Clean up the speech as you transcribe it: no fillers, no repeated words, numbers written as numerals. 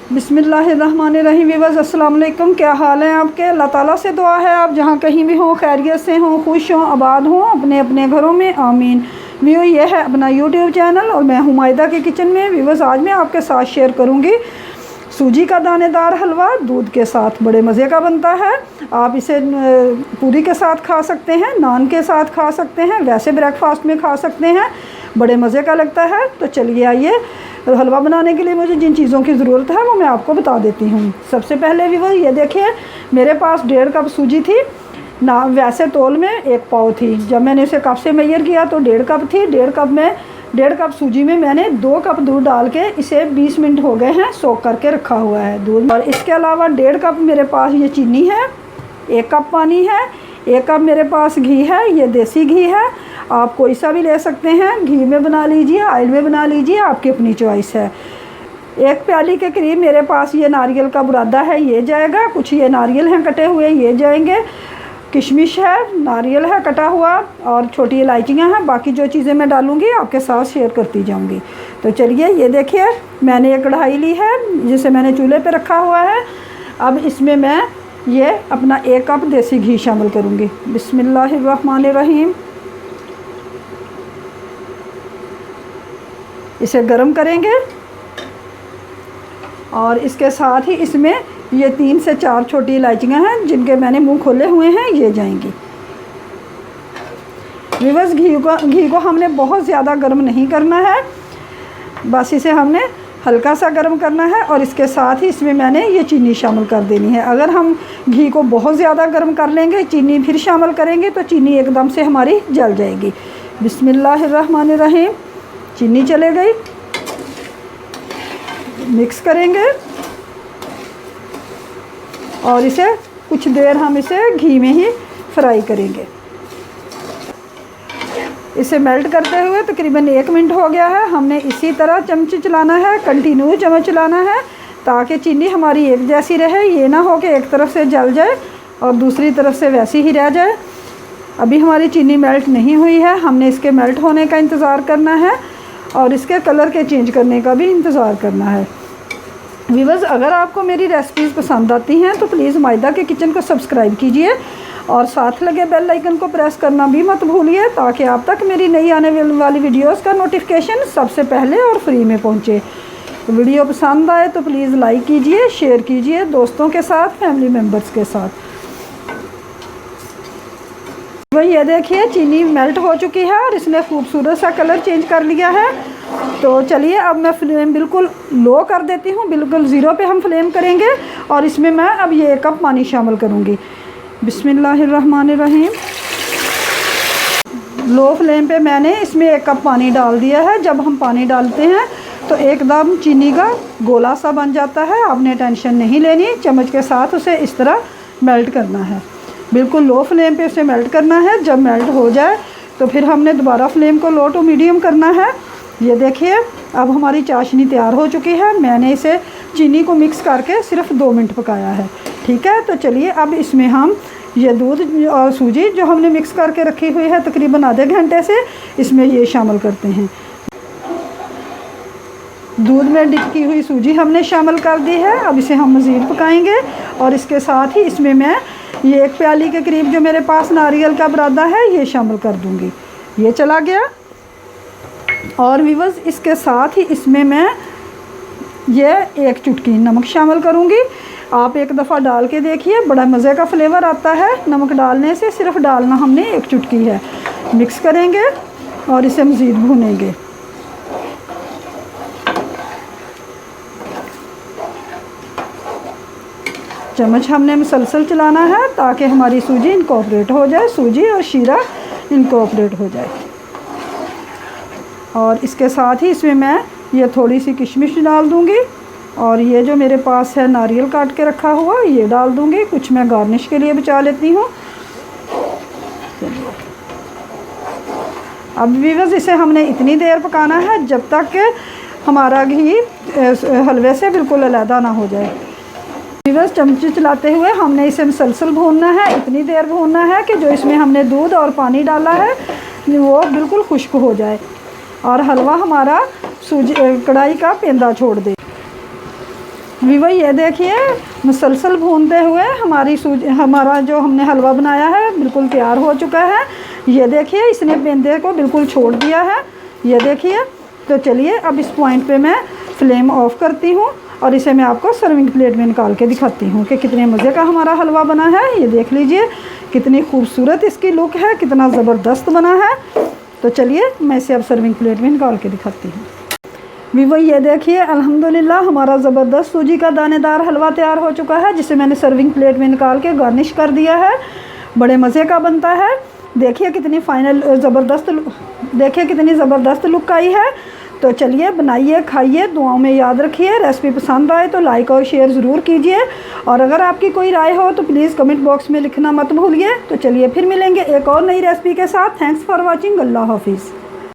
बिस्मिल्लाहिर्रहमानिर्रहीम। व्यूअर्स अस्सलाम वालेकुम। क्या हाल है आपके? अल्लाह ताला से दुआ है आप जहाँ कहीं भी हों खैरियत से हों, खुश हों, आबाद हों अपने अपने घरों में, आमीन। व्यूअर ये है अपना यूट्यूब चैनल और मैं हूँ मायदा के किचन में। व्यूअर्स आज मैं आपके साथ शेयर करूँगी सूजी का दानेदार हलवा दूध के साथ। बड़े मज़े का बनता है। आप इसे पूरी के साथ खा सकते हैं, नान के साथ खा सकते हैं, वैसे ब्रेकफास्ट में खा सकते हैं। बड़े मज़े का लगता है। तो चलिए आइए, हलवा बनाने के लिए मुझे जिन चीज़ों की ज़रूरत है वो मैं आपको बता देती हूँ। सबसे पहले व्यूअर ये देखिए, मेरे पास 1.5 कप सूजी थी ना, वैसे तौल में 1 पाव थी। जब मैंने इसे कप से मेजर किया तो 1.5 कप थी। 1.5 कप सूजी में मैंने 2 कप दूध डाल के इसे 20 मिनट हो गए हैं सोख करके रखा हुआ है दूध। और इसके अलावा 1.5 कप मेरे पास ये चीनी है, 1 कप पानी है, 1 कप मेरे पास घी है, ये देसी घी है। आप कोई सा भी ले सकते हैं, घी में बना लीजिए, ऑयल में बना लीजिए, आपकी अपनी चॉइस है। 1 प्याली के करीब मेरे पास ये नारियल का बुरादा है, ये जाएगा। कुछ ये नारियल हैं कटे हुए, ये जाएंगे। किशमिश है, नारियल है कटा हुआ, और छोटी इलायचियाँ हैं। बाकी जो चीज़ें मैं डालूँगी आपके साथ शेयर करती जाऊँगी। तो चलिए ये देखिए, मैंने एक कढ़ाई ली है जिसे मैंने चूल्हे पे रखा हुआ है। अब इसमें मैं ये अपना 1 कप देसी घी शामिल करूँगी। बिस्मिल्लाहिर्रहमानिर्रहीम। इसे गरम करेंगे और इसके साथ ही इसमें ये 3 से 4 छोटी इलायचियाँ हैं जिनके मैंने मुंह खोले हुए हैं, ये जाएंगी। रिवर्स घी को हमने बहुत ज़्यादा गर्म नहीं करना है, बस इसे हमने हल्का सा गर्म करना है। और इसके साथ ही इसमें मैंने ये चीनी शामिल कर देनी है। अगर हम घी को बहुत ज़्यादा गर्म कर लेंगे, चीनी फिर शामिल करेंगे तो चीनी एकदम से हमारी जल जाएगी। बिस्मिल्लाहिर्रहमानिर्रहीम। चीनी चले गई, मिक्स करेंगे और इसे कुछ देर हम इसे घी में ही फ्राई करेंगे। इसे मेल्ट करते हुए तकरीबन 1 मिनट हो गया है। हमने इसी तरह चमच चलाना है, कंटिन्यू चम्मच चलाना है ताकि चीनी हमारी एक जैसी रहे। ये ना हो कि एक तरफ से जल जाए और दूसरी तरफ से वैसी ही रह जाए। अभी हमारी चीनी मेल्ट नहीं हुई है, हमने इसके मेल्ट होने का इंतज़ार करना है और इसके कलर के चेंज करने का भी इंतज़ार करना है। व्यूअर्स अगर आपको मेरी रेसिपीज़ पसंद आती हैं तो प्लीज़ मायदा के किचन को सब्सक्राइब कीजिए और साथ लगे बेल आइकन को प्रेस करना भी मत भूलिए ताकि आप तक मेरी नई आने वाली वीडियोस का नोटिफिकेशन सबसे पहले और फ्री में पहुंचे। वीडियो पसंद आए तो प्लीज़ लाइक कीजिए, शेयर कीजिए दोस्तों के साथ, फैमिली मेम्बर्स के साथ। वही ये देखिए, चीनी मेल्ट हो चुकी है और इसने खूबसूरत सा कलर चेंज कर लिया है। तो चलिए अब मैं फ्लेम बिल्कुल लो कर देती हूँ, बिल्कुल ज़ीरो पे हम फ्लेम करेंगे और इसमें मैं अब ये 1 कप पानी शामिल करूँगी। बिस्मिल्लाहिर्रहमानिर्रहीम। लो फ्लेम पे मैंने इसमें 1 कप पानी डाल दिया है। जब हम पानी डालते हैं तो एकदम चीनी का गोला सा बन जाता है, आपने टेंशन नहीं लेनी। चम्मच के साथ उसे इस तरह मेल्ट करना है, बिल्कुल लो फ्लेम पे उसे मेल्ट करना है। जब मेल्ट हो जाए तो फिर हमने दोबारा फ्लेम को लो टू मीडियम करना है। ये देखिए अब हमारी चाशनी तैयार हो चुकी है। मैंने इसे चीनी को मिक्स करके सिर्फ 2 मिनट पकाया है। ठीक है, तो चलिए अब इसमें हम ये दूध और सूजी जो हमने मिक्स करके रखी हुई है तकरीबन आधे घंटे से, इसमें ये शामिल करते हैं। दूध में डिप की हुई सूजी हमने शामिल कर दी है। अब इसे हम मज़ीद पकाएंगे और इसके साथ ही इसमें मैं ये 1 प्याली के करीब जो मेरे पास नारियल का बुरादा है ये शामिल कर दूंगी। ये चला गया। और व्यूअर्स इसके साथ ही इसमें मैं ये 1 चुटकी नमक शामिल करूंगी। आप एक दफ़ा डाल के देखिए, बड़ा मज़े का फ्लेवर आता है नमक डालने से। सिर्फ डालना हमने 1 चुटकी है। मिक्स करेंगे और इसे मज़ीद भूनेंगे। चम्मच हमने मुसलसल चलाना है ताकि हमारी सूजी इनकॉर्पोरेट हो जाए, सूजी और शीरा इनकॉर्पोरेट हो जाए। और इसके साथ ही इसमें मैं ये थोड़ी सी किशमिश डाल दूंगी और ये जो मेरे पास है नारियल काट के रखा हुआ ये डाल दूंगी। कुछ मैं गार्निश के लिए बचा लेती हूँ। अब व्यूअर्स इसे हमने इतनी देर पकाना है जब तक कि हमारा घी हलवे से बिल्कुल अलहदा ना हो जाए। व्यूअर्स चमच चलाते हुए हमने इसे मुसलसल भूनना है, इतनी देर भूनना है कि जो इसमें हमने दूध और पानी डाला है वो बिल्कुल खुश्क हो जाए और हलवा हमारा सूजी कढ़ाई का पेंदा छोड़ दे। वीवो ये देखिए मुसलसल भूनते हुए हमारा जो हमने हलवा बनाया है बिल्कुल तैयार हो चुका है। ये देखिए इसने पेंदे को बिल्कुल छोड़ दिया है, ये देखिए। तो चलिए अब इस पॉइंट पे मैं फ्लेम ऑफ करती हूँ और इसे मैं आपको सर्विंग प्लेट में निकाल के दिखाती हूँ कि कितने मज़े का हमारा हलवा बना है। ये देख लीजिए कितनी खूबसूरत इसकी लुक है, कितना ज़बरदस्त बना है। तो चलिए मैं इसे अब सर्विंग प्लेट में निकाल के दिखाती हूँ। वीवो ये देखिए अल्हम्दुलिल्लाह हमारा ज़बरदस्त सूजी का दानेदार हलवा तैयार हो चुका है, जिसे मैंने सर्विंग प्लेट में निकाल के गार्निश कर दिया है। बड़े मज़े का बनता है। देखिए कितनी कितनी ज़बरदस्त लुक आई है। तो चलिए बनाइए, खाइए, दुआओं में याद रखिए। रेसिपी पसंद आए तो लाइक और शेयर ज़रूर कीजिए, और अगर आपकी कोई राय हो तो प्लीज़ कमेंट बॉक्स में लिखना मत भूलिए। तो चलिए फिर मिलेंगे एक और नई रेसिपी के साथ। Thanks for watching. अल्लाह हाफिज़।